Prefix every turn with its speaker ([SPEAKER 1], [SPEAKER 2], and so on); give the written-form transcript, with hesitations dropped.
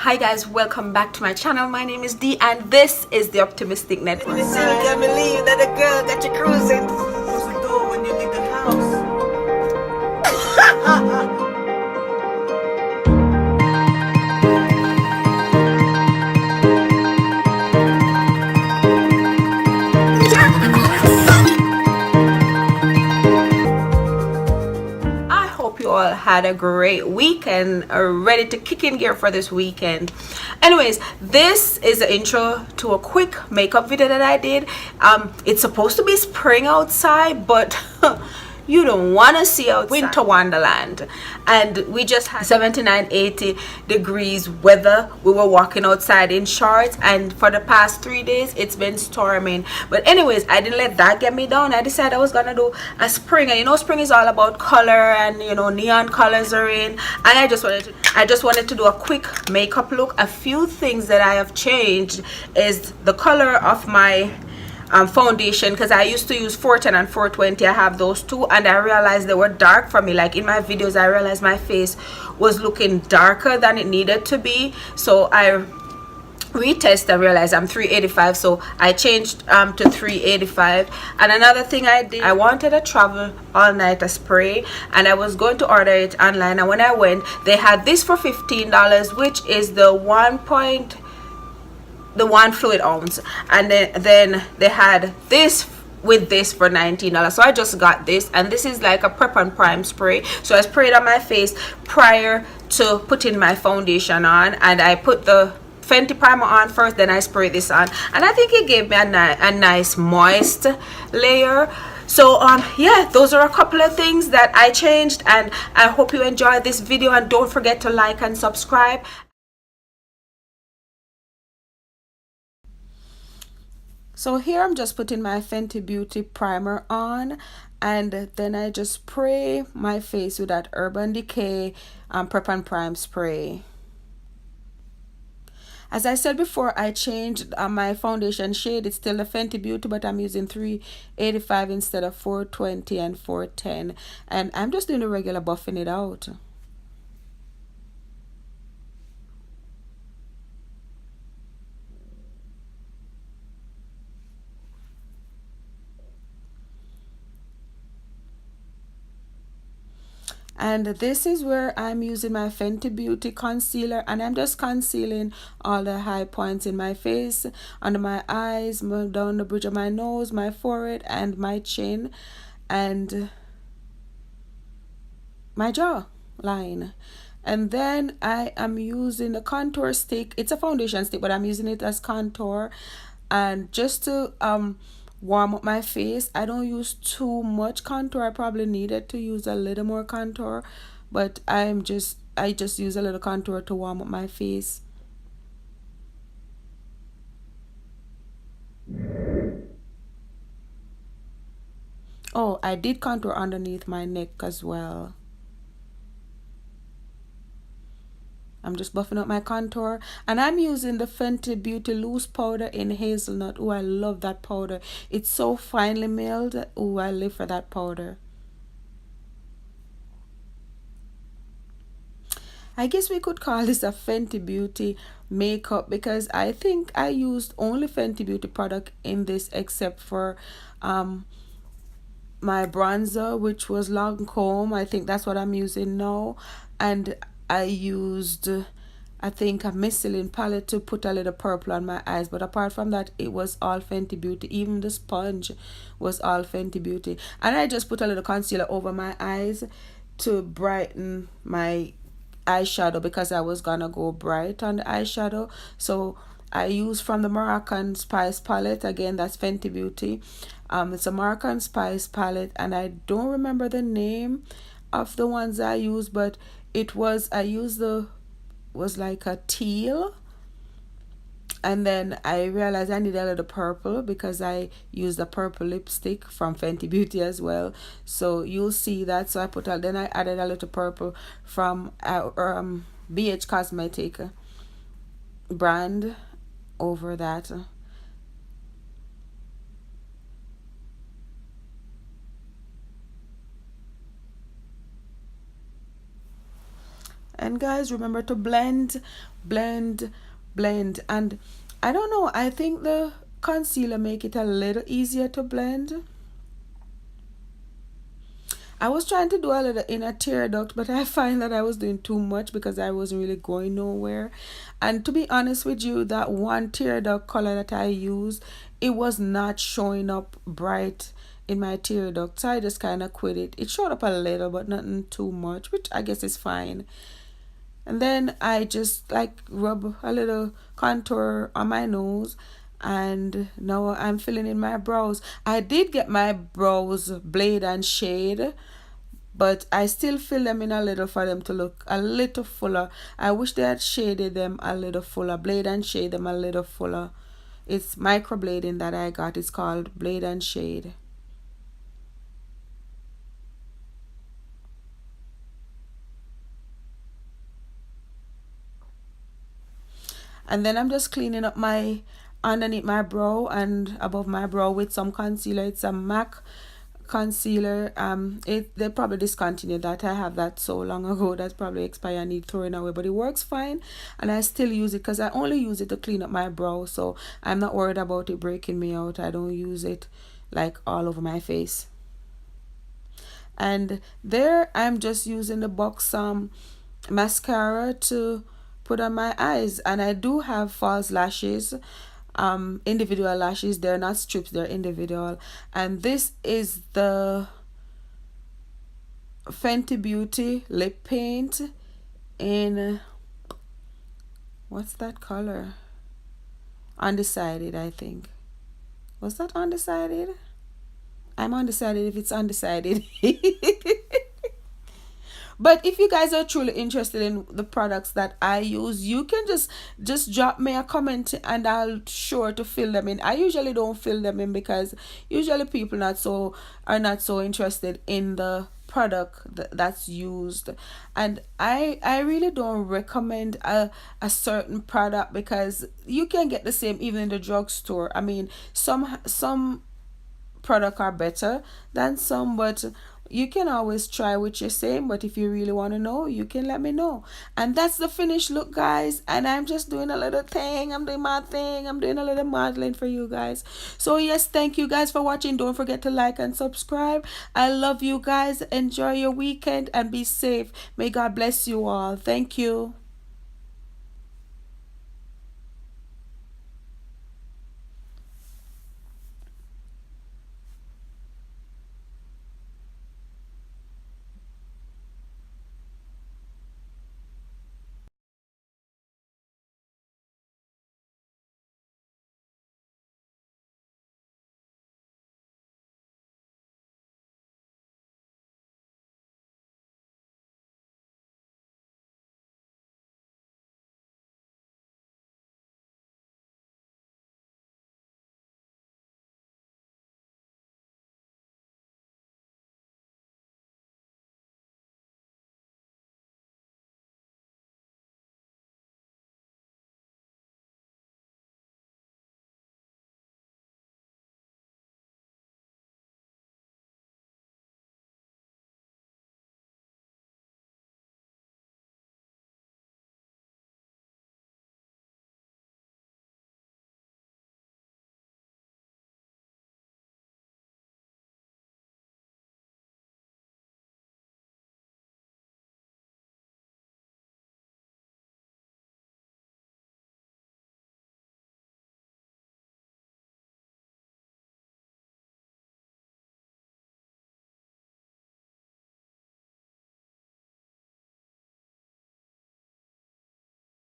[SPEAKER 1] Hi guys, welcome back to my channel. My name is Dee and this is the Optimistic Network.
[SPEAKER 2] Can't believe that a girl got you cruising. Close the door when you leave the house.
[SPEAKER 1] I hope you all had a great week and are ready to kick in gear for this weekend. Anyways, this is the intro to a quick makeup video that I did. It's supposed to be spring outside, but you don't want to see outside. Winter wonderland, and we just had 79-80 degrees weather. We were walking outside in shorts, and for the past 3 days it's been storming. But anyways, I didn't let that get me down. I decided I was gonna do a spring, and you know spring is all about color, and you know neon colors are in, and I just wanted to do a quick makeup look. A few things that I have changed is the color of my foundation, because I used to use 410 and 420. I have those two, and I realized they were dark for me. Like in my videos, I realized my face was looking darker than it needed to be, so I retest and realized I'm 385, so I changed to 385. And another thing I did, I wanted a travel all nighter spray, and I was going to order it online, and when I went, they had this for $15, which is the one fluid ounce, and then they had this with this for $19. So I just got this, and this is like a prep and prime spray. So I sprayed on my face prior to putting my foundation on, and I put the Fenty primer on first, then I sprayed this on, and I think it gave me a nice moist layer. So yeah, those are a couple of things that I changed, and I hope you enjoyed this video, and don't forget to like and subscribe. So here I'm just putting my Fenty Beauty primer on, and then I just spray my face with that Urban Decay Prep and Prime spray. As I said before, I changed my foundation shade. It's still the Fenty Beauty, but I'm using 385 instead of 420 and 410, and I'm just doing the regular buffing it out. And this is where I'm using my Fenty Beauty concealer, and I'm just concealing all the high points in my face, under my eyes, down the bridge of my nose, my forehead, and my chin, and my jaw line. And then I am using a contour stick. It's a foundation stick, but I'm using it as contour, and just to warm up my face. I don't use too much contour. I probably needed to use a little more contour, but I just use a little contour to warm up my face. Oh, I did contour underneath my neck as well. I'm just buffing up my contour, and I'm using the Fenty Beauty loose powder in hazelnut. Oh, I love that powder. It's so finely milled. Oh, I live for that powder. I guess we could call this a Fenty Beauty makeup, because I think I used only Fenty Beauty product in this, except for my bronzer, which was Lancome. I think that's what I'm using now, and I used, I think, a Michelin palette to put a little purple on my eyes, but apart from that, it was all Fenty Beauty. Even the sponge was all Fenty Beauty, and I just put a little concealer over my eyes to brighten my eyeshadow, because I was gonna go bright on the eyeshadow. So I use from the Moroccan Spice palette. Again, that's Fenty Beauty. It's a Moroccan Spice palette, and I don't remember the name of the ones I use, but was like a teal, and then I realized I need a little purple, because I used a purple lipstick from Fenty Beauty as well. So you'll see that. So then I added a little purple from BH Cosmetic brand over that. And guys, remember to blend, blend, blend. And I don't know, I think the concealer make it a little easier to blend. I was trying to do a little inner tear duct, but I find that I was doing too much because I wasn't really going nowhere. And to be honest with you, that one tear duct color that I used, it was not showing up bright in my tear duct, so I just kind of quit it. It showed up a little, but nothing too much, which I guess is fine. And then I just like rub a little contour on my nose, and now I'm filling in my brows. I did get my brows blade and shade, but I still fill them in a little for them to look a little fuller. I wish they had shaded them a little fuller, blade and shade them a little fuller. It's microblading that I got. It's called Blade and Shade. And then I'm just cleaning up my underneath my brow and above my brow with some concealer. It's a MAC concealer. They probably discontinued that. I have that so long ago that's probably expired. I need throwing away, but it works fine, and I still use it because I only use it to clean up my brow, so I'm not worried about it breaking me out. I don't use it like all over my face. And there I'm just using the box mascara to put on my eyes, and I do have false lashes, individual lashes. They're not strips, they're individual. And this is the Fenty Beauty lip paint in, what's that color? Undecided, I think. Was that undecided? I'm undecided if it's undecided. But if you guys are truly interested in the products that I use, you can just drop me a comment and I'll sure to fill them in. I usually don't fill them in because usually people are not so interested in the product that's used. And I really don't recommend a certain product because you can get the same even in the drugstore. I mean, some product are better than some, but you can always try what you're saying. But if you really want to know, you can let me know. And that's the finished look, guys, and I'm just doing a little thing. I'm doing my thing. I'm doing a little modeling for you guys. So yes, thank you guys for watching. Don't forget to like and subscribe. I love you guys. Enjoy your weekend and be safe. May God bless you all. Thank you.